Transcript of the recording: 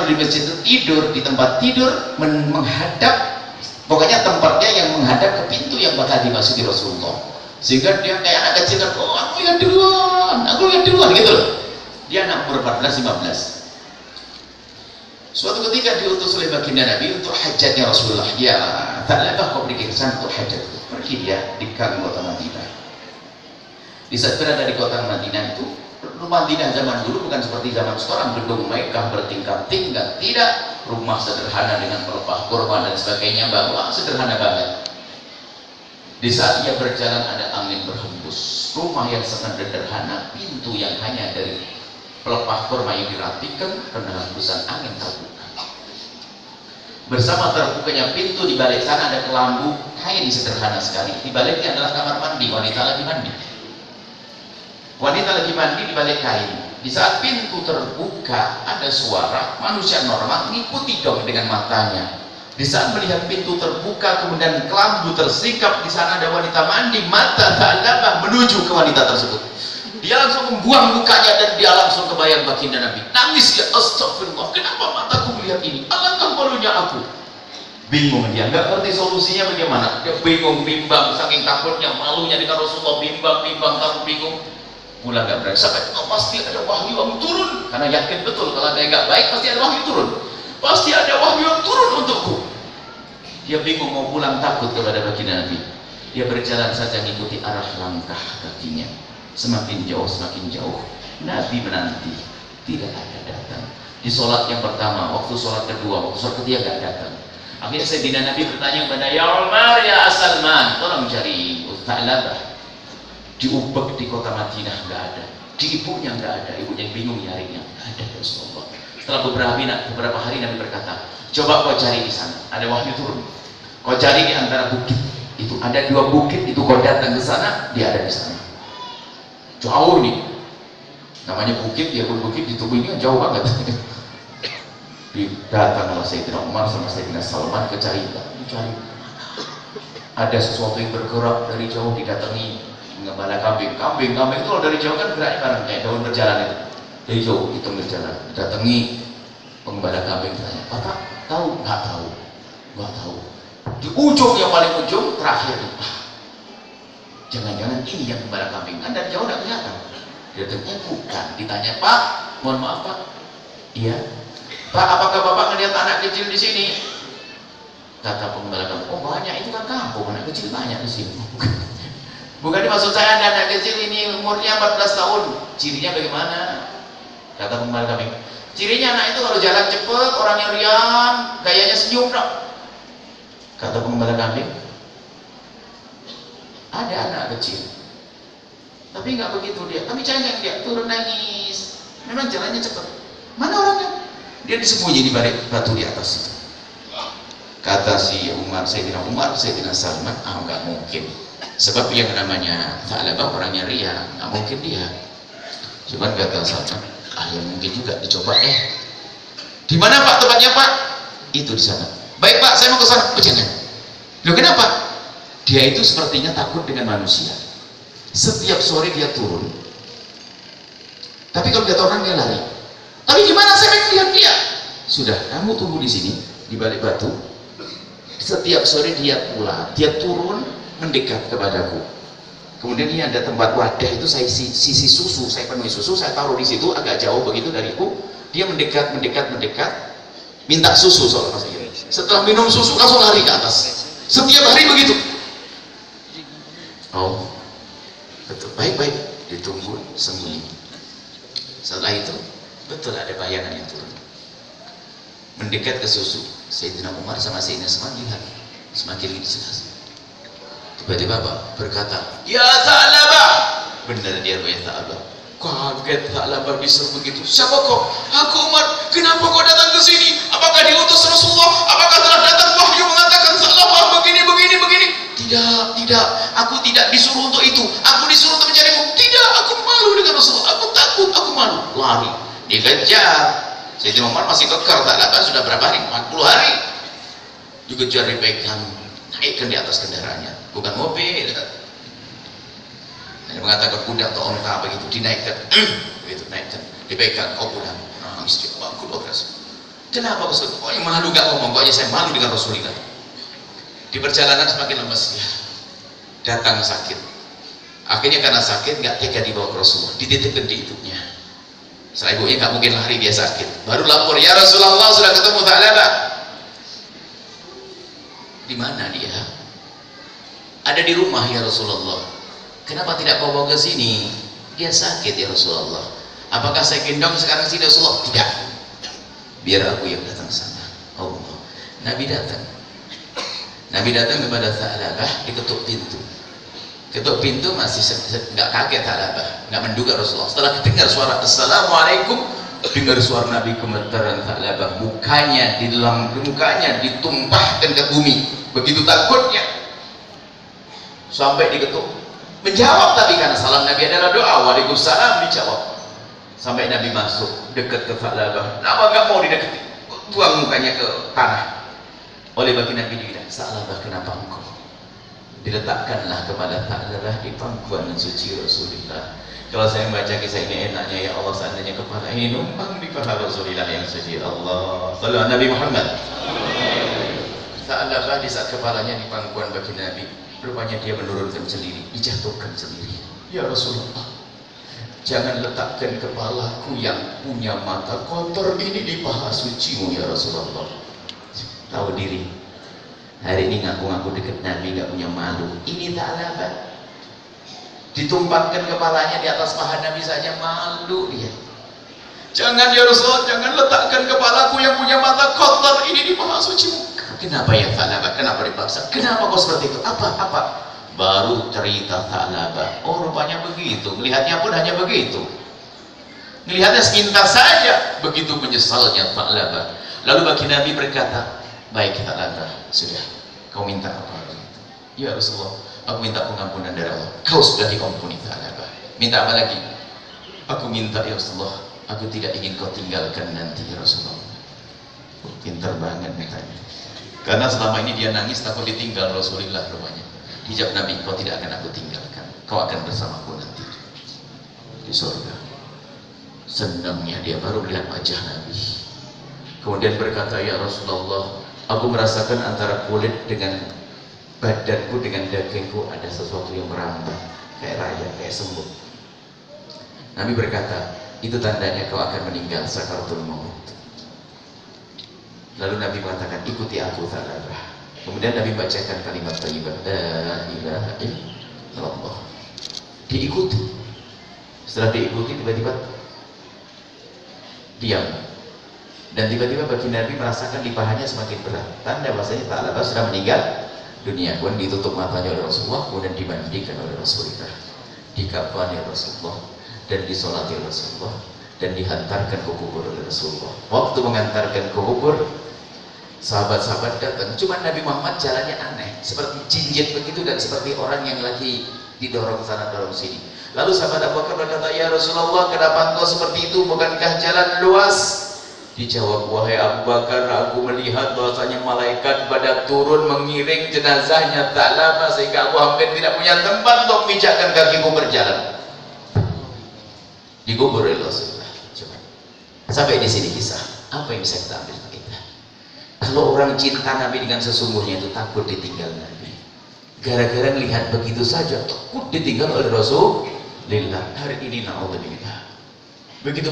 di masjid itu tidur di tempat tidur menghadap, pokoknya tempatnya yang menghadap ke pintu yang bakal dimasuki Rasulullah, sehingga dia kayak anak kecil kan, oh aku lihat duluan gitu loh. Dia anak umur 14-15. Suatu ketika diutus oleh baginda Nabi untuk hajatnya Rasulullah. Ya Tha'labah, kau pergi ke sana untuk hajat. Pergi dia di kota Madinah. Di saat berada di kota Madinah itu, Madinah zaman dulu bukan seperti zaman sekarang, gedung megah bertingkat-tingkat, tidak, rumah sederhana dengan pelepah kurma dan sebagainya, bahwa sederhana banget. Di saat ia berjalan ada angin berhembus, rumah yang sangat sederhana, pintu yang hanya dari pelepah kurma yang dirapikan karena hembusan angin terbuka. Bersama terbukanya pintu, di balik sana ada kelambu kain sederhana sekali. Di baliknya adalah kamar mandi, wanita lagi mandi. Wanita lagi mandi di balik kain. Di saat pintu terbuka ada suara manusia normal ngikuti dong dengan matanya. Di saat melihat pintu terbuka kemudian kelambu tersingkap, di sana ada wanita mandi, mata Tha'labah menuju ke wanita tersebut. Dia langsung membuang mukanya dan dia langsung kebayang baginda Nabi. Nangis ya, astagfirullah, kenapa mataku melihat ini? Alangkah malunya aku. Bingung dia, nggak ngerti solusinya bagaimana. Dia bingung, bimbang, saking takutnya, malunya dengan Rasulullah, bimbang, takut, bingung. Pulang nggak berani. Sampai pasti ada wahyu yang turun, karena yakin betul kalau ada yang nggak baik pasti ada wahyu turun. Pasti ada wahyu yang turun untukku. Dia bingung mau pulang, takut kepada baginda Nabi. Dia berjalan saja mengikuti arah langkah kakinya. Semakin jauh Nabi menanti, tidak ada datang. Di sholat yang pertama, waktu sholat kedua, waktu sholat ketiga nggak datang. Akhirnya Sayyidina Nabi bertanya kepada Ya Umar, Ya Salman, tolong cari Tha'labah. Diubek di kota Madinah nggak ada, di ibunya nggak ada, ibunya bingung nyarinya, nggak ada Rasulullah. Setelah beberapa hari Nabi berkata, coba kau cari di sana, ada wahyu turun. Kau cari di antara bukit itu, ada 2 bukit itu, kau datang ke sana, dia ada di sana. Jauh nih, namanya bukit, ya pun bukit di tubuh ini jauh banget. Datang oleh Sayyidina Umar sama Sayyidina Salman ke cari. Ada sesuatu yang bergerak dari jauh, didatangi mengembala kambing itu kalau dari jauh kan geraknya bareng kayak daun berjalan itu. Dari jauh itu berjalan, datangi pengembala kambing, tanya, Bapak tahu? Nggak tahu. Di ujung yang paling ujung terakhir, jangan-jangan ini yang pengembala kambing, kan dari jauh nggak kelihatan. Dia datangnya bukan, ditanya, Pak, mohon maaf Pak, iya Pak, apakah Bapak ngelihat anak kecil di sini? Kata pengembala kambing, oh banyak, itu kan kampung, anak kecil banyak di sini. Bukan dimaksud saya ada anak kecil ini umurnya 14 tahun, cirinya bagaimana? Kata pengembala kambing, cirinya anak itu kalau jalan cepet, orangnya riang, gayanya senyum dong. Kata pengembala kambing, ada anak kecil, tapi nggak begitu dia, tapi cengeng dia, turun nangis, memang jalannya cepet. Mana orangnya? Dia disembunyi di balik batu di atas itu. Kata si Umar, Sayyidina Salman, nggak mungkin, sebab yang namanya Tha'labah orangnya ria, nggak mungkin dia. Cuman kata Salman, ya mungkin juga, dicoba deh. Di mana Pak tempatnya Pak? Itu di sana. Baik Pak, saya mau ke sana. Jangan. Loh kenapa? Dia itu sepertinya takut dengan manusia. Setiap sore dia turun. Tapi kalau lihat orang dia lari. Tapi gimana saya pengen lihat dia? Sudah, kamu tunggu di sini di balik batu. Setiap sore dia pulang, dia turun mendekat kepadaku. Kemudian ini ada tempat wadah itu, saya sisi susu, saya penuhi susu, saya taruh di situ agak jauh begitu dariku. Dia mendekat, minta susu soalnya. Setelah minum susu langsung lari ke atas. Setiap hari begitu. Oh, betul, baik, ditunggu sembunyi. Setelah itu betul ada bayangan yang turun, mendekat ke susu. Sayyidina Umar sama Sayyidina Salman lihat, semakin jelas. Tiba-tiba Bapak berkata, Ya Tha'labah. Benar dia ya Tha'labah. Kaget Tha'labah bisa begitu. Siapa kau? Aku Umar. Kenapa kau datang ke sini? Apakah diutus Rasulullah? Apakah telah datang wahyu mengatakan Tha'labah begini? Tidak. Aku tidak disuruh untuk itu. Aku disuruh untuk mencarimu. Tidak. Aku malu dengan Rasulullah. Aku takut. Aku malu. Lari. Dikejar. Sayyidina Umar masih kekal. Tha'labah sudah berapa hari? 40 hari. Dikejar, dipegang, naikkan di atas kendaraannya. Bukan mobil. Dia mengatakan kuda atau onta begitu, dinaikkan, begitu naikkan, dipegang, kau pulang, nangis dia, aku progres. Kenapa kok yang malu gak ngomong, kok aja saya malu dengan Rasulullah. Di perjalanan semakin lemes dia, datang sakit. Akhirnya karena sakit nggak tega dibawa ke Rasulullah, dititipkan di hidupnya. Setelah ibunya nggak mungkin lari, dia sakit. Baru lapor, ya Rasulullah sudah ketemu Tha'labah. Di mana dia? Ada di rumah ya Rasulullah. Kenapa tidak kau bawa ke sini? Dia sakit ya Rasulullah. Apakah saya gendong sekarang sini Rasulullah? Tidak. Biar aku yang datang sana. Allah. Nabi datang. Nabi datang kepada Tha'labah, diketuk pintu. Ketuk pintu masih nggak kaget Tha'labah, nggak menduga Rasulullah. Setelah dengar suara Assalamualaikum, dengar suara Nabi, gemetaran Tha'labah. Mukanya ditumpahkan ke bumi. Begitu takutnya. Sampai diketuk. Menjawab tapi karena salam Nabi adalah doa. Waalaikumsalam, dijawab. Sampai Nabi masuk dekat ke Tha'labah. Kenapa nggak mau didekati? Buang mukanya ke tanah. Oleh bagi Nabi dia, Tha'labah kenapa engkau? Diletakkanlah kepada Tha'labah di pangkuan suci Rasulullah. Kalau saya membaca kisah ini enaknya, ya Allah, seandainya kepala ini numpang di paha Rasulullah yang suci. Allah, sallallahu Nabi Muhammad. Tha'labah di saat kepalanya di pangkuan bagi Nabi, rupanya dia menurunkan sendiri, dijatuhkan sendiri. Ya Rasulullah, jangan letakkan kepalaku yang punya mata kotor ini di paha sucimu ya Rasulullah. Tahu diri, hari ini ngaku-ngaku dekat Nabi, gak punya malu. Ini Tha'labah ditumpangkan kepalanya di atas paha Nabi saja malu dia. Jangan ya Rasulullah, jangan letakkan kepalaku yang punya mata kotor ini di paha sucimu. Kenapa ya Tha'labah? Kenapa dipaksa? Kenapa kau seperti itu? Apa? Baru cerita Tha'labah. Oh, rupanya begitu. Melihatnya pun hanya begitu. Melihatnya sepintas saja. Begitu menyesalnya Tha'labah. Lalu bagi Nabi berkata, baik Tha'labah, sudah. Kau minta apa? Ya Rasulullah, aku minta pengampunan dari Allah. Kau sudah diampuni Tha'labah. Minta apa lagi? Aku minta ya Rasulullah, aku tidak ingin kau tinggalkan nanti ya Rasulullah. Pintar banget mintanya. Karena selama ini dia nangis takut ditinggal Rasulullah rupanya. Hijab Nabi, kau tidak akan aku tinggalkan. Kau akan bersamaku nanti di surga. Senangnya dia baru melihat wajah Nabi. Kemudian berkata, ya Rasulullah, aku merasakan antara kulit dengan badanku dengan dagingku ada sesuatu yang merambah, kayak raya, kayak semut. Nabi berkata, itu tandanya kau akan meninggal sakaratul maut. Lalu Nabi mengatakan, ikuti aku Tha'labah. Kemudian Nabi bacakan kalimat thayyibah, la ilaha illallah. Diikuti. Setelah diikuti tiba-tiba diam. Dan tiba-tiba bagi Nabi merasakan di pahanya semakin berat. Tanda bahasanya Tha'labah sudah meninggal dunia. Kemudian ditutup matanya oleh Rasulullah, kemudian dimandikan oleh Rasulullah, dikafani Rasulullah, dan disolati Rasulullah, dan dihantarkan ke kubur oleh Rasulullah. Waktu mengantarkan ke kubur, sahabat-sahabat datang, cuma Nabi Muhammad jalannya aneh, seperti jinjit begitu dan seperti orang yang lagi didorong sana dorong sini. Lalu sahabat Abu Bakar berkata, ya Rasulullah, kenapa engkau seperti itu? Bukankah jalan luas? Dijawab, wahai Abu Bakar, aku melihat bahwasanya malaikat pada turun mengiring jenazahnya Tha'labah sehingga aku hampir tidak punya tempat untuk menginjakkan kakiku berjalan. Dikubur oleh Rasulullah. Coba. Sampai di sini kisah. Apa yang bisa kita ambil kita? Kalau orang cinta Nabi dengan sesungguhnya itu takut ditinggal Nabi. Gara-gara melihat begitu saja takut ditinggal oleh Rasulullah. Hari ini na'udzubillah. Begitu